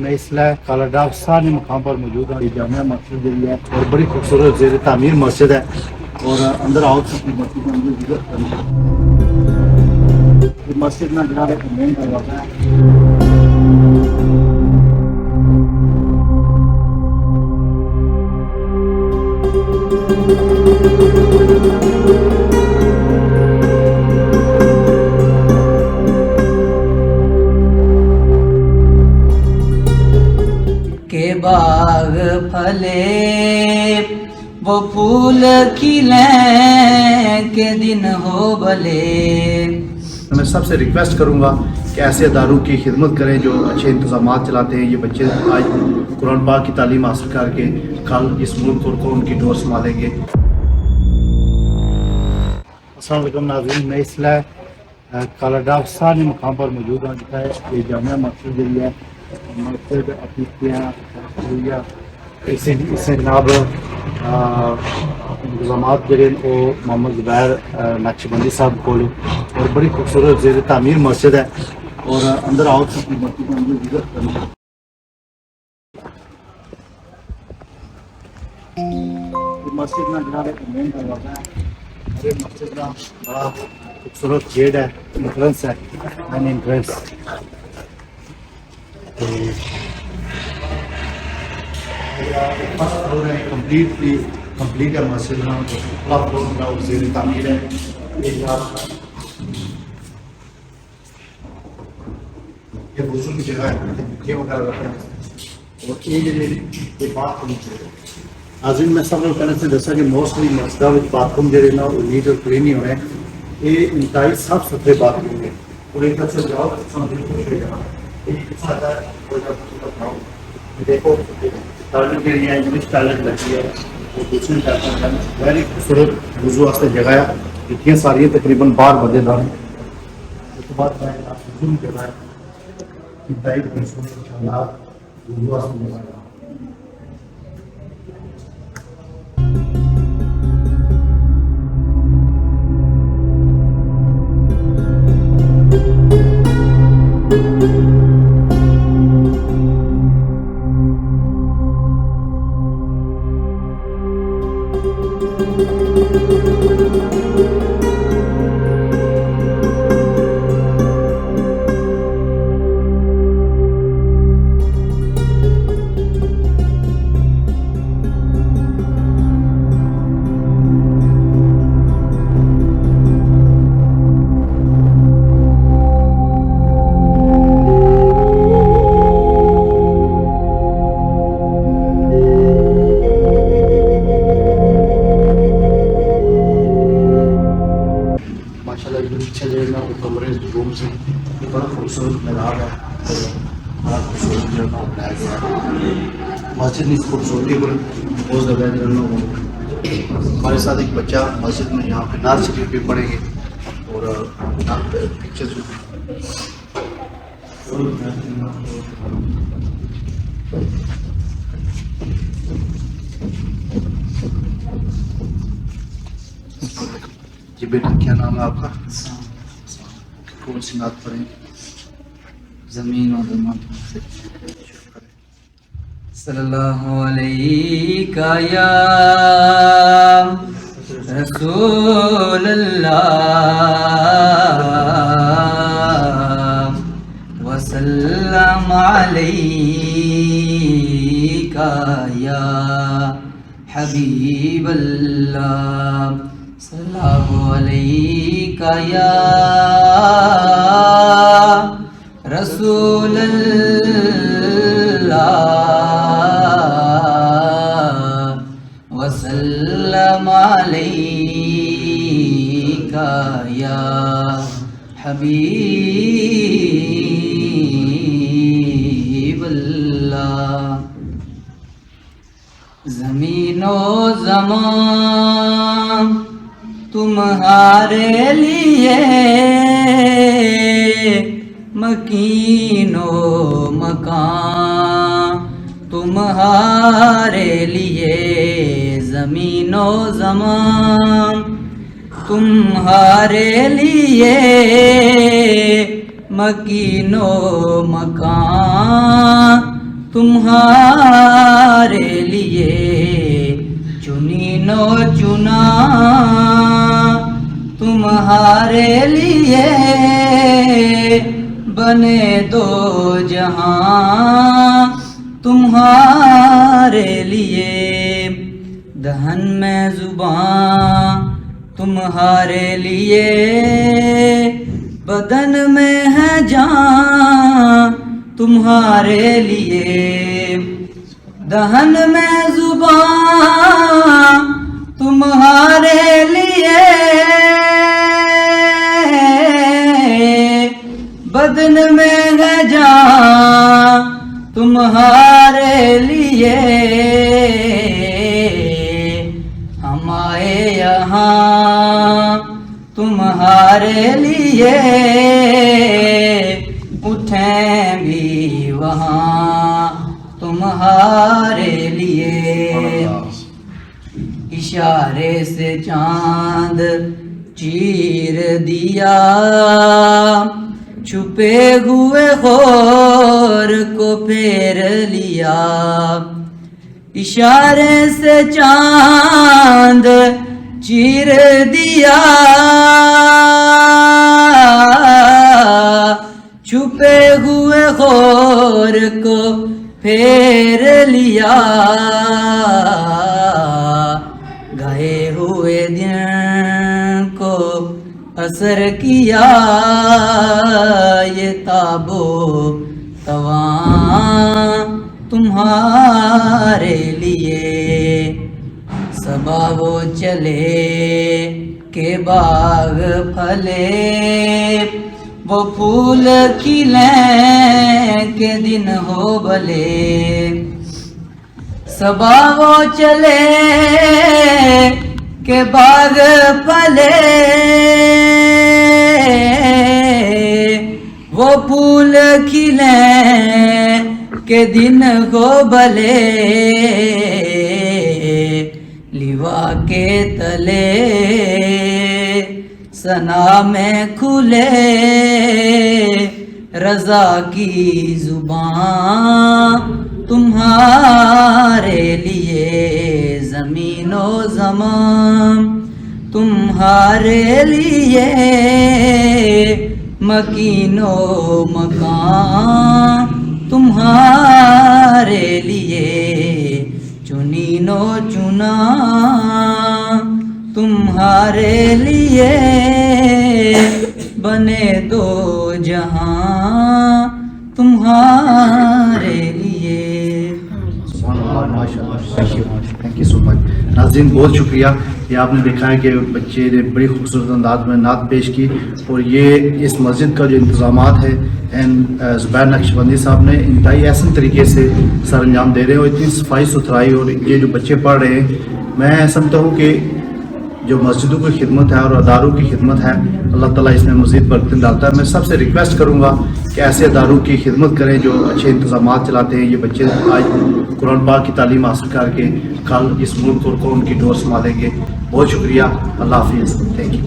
میں اسلح کالا ڈاک ثانی مقام پر موجود ہوں. یہ جامعہ مسجد ہے اور بڑی خوبصورت زیر تعمیر مسجد ہے اور اندر آؤ سکتی مسجد میں وزٹ کریں. یہ مسجد میں جناب ایک مین دروازہ ہے. کے باغ پھلے وہ پھول کھلیں کے دن ہو بھلے. میں سب سے ریکویسٹ کروں گا کہ ایسے اداروں کی خدمت کریں جو اچھے انتظامات چلاتے ہیں. یہ بچے آج قرآن پاک کی تعلیم حاصل کر کے کل اس ملک کو ان کی ڈور سنبھالیں گے. السلام علیکم ناظرین. میں اسلح کالا ڈاک ثانی مقام پر موجود ہوں جہاں یہ جامعہ مسجد ہے. مسجد عقیقیہ اس سے جناب انتظامات جڑے وہ محمد زبیر نقش بندی صاحب کو اور بڑی خوبصورت زیر تعمیر مسجد ہے اور اندر آؤ سکتی مسجد میں وزٹ کریں. مسجد میں جناب ایک مین دروازہ ہے. مسجد کا بڑا خوبصورت گیٹ ہے. انٹرنس ہے مین انٹرنس. کمپلیٹ ہے مسجد میں. پورا فلور کا زیر تعمیر ہے. یہ وضو کی جگہ ہے. یہ وغیرہ رکھتے ہیں اور یہ باتھ روم ہے. ناظرین میں سب لوگ کہنے سے دسا کہ موسٹلی مسجدوں میں باتھ روم جڑے نا وہ نیٹ اور کلین ہی ہونے. یہ انتہائی صاف ستھرے باتھ روم ہے اور ایک طرف سے جاؤ دیکھو ٹوائلٹ کے لیے انگلش ٹوائلٹ لگی ہے اور دوسری ویری خوبصورت وضو واسطے جگہ ہے. اتنی ساری تقریباً 12 بندے دار ہیں. اس کے بعد وضو جگہ ہے انتہائی خوبصورت انشاءاللہ وضو واسطے جگہ ہے. بڑا خوبصورت میدان ہے. بڑا خوبصورت جگہ بنایا گیا ہے. مسجد کی خوبصورتی پر بہت زیادہ ہمارے ساتھ ایک بچہ مسجد میں یہاں پہ نعت شریف بھی پڑھیں گے اور پکچرز جی. بیٹا کیا نام ہے آپ کا؟ کون سی نعت پڑھیں گے؟ زمین و زمان صلی اللہ علیہ یا رسول اللہ وسلم علیہ یا حبیب اللہ صلی اللہ علیہ یا رسول اللہ وسلم علیک یا حبیب اللہ. زمین و زمان تمہارے لیے مکین و مکان تمہارے لیے زمین و زمان تمہارے لیے مکین و مکان تمہارے لیے چنی نو چنا تمہارے لیے بنے دو جہاں تمہارے لیے دہن میں زباں تمہارے لیے بدن میں ہے جان تمہارے لیے دہن میں زباں تمہارے لیے بدن میں ہے جان تمہارے لیے ہم آئے یہاں تمہارے لیے اٹھیں بھی وہاں تمہارے لیے اشارے سے چاند چیر دیا چھپے ہوئے خور کو پھیر لیا اشارے سے چاند چیر دیا چھپے ہوئے خور کو پھیر لیا گئے ہوئے دن کو اثر کیا یہ تابو تواں تمہارے لیے صبا وہ چلے کہ باغ پھلے وہ پھول کھلیں کہ دن ہو بھلے صبا وہ چلے کہ باغ پھلے وہ پھول کھلیں کہ دن ہو بھلے لیوا کے تلے ثنا میں کھلے رضا کی زبان تمہارے لیے زمین و زمان تمہارے لیے مکین و مکان تمہارے لیے چنین و چنا تمہارے لیے بنے دو جہاں تمہارے لیے. تھینک یو سو مچ. ناظرین بہت شکریہ. یہ آپ نے دیکھا ہے کہ بچے نے بڑی خوبصورت انداز میں نعت پیش کی اور یہ اس مسجد کا جو انتظامات ہے زبیر نقشبندی صاحب نے انتہائی احسن طریقے سے سر انجام دے رہے ہیں اور اتنی صفائی ستھرائی اور یہ جو بچے پڑھ رہے ہیں میں سمجھتا ہوں کہ جو مسجدوں کی خدمت ہے اور اداروں کی خدمت ہے اللہ تعالیٰ اس میں مزید برکتیں ڈالتا ہے. میں سب سے ریکویسٹ کروں گا کہ ایسے اداروں کی خدمت کریں جو اچھے انتظامات چلاتے ہیں. یہ بچے آج قرآن پاک کی تعلیم حاصل کر کے کل اس ملک اور قوم کی ڈور سنبھالیں گے. بہت شکریہ. اللہ حافظ. Thank you.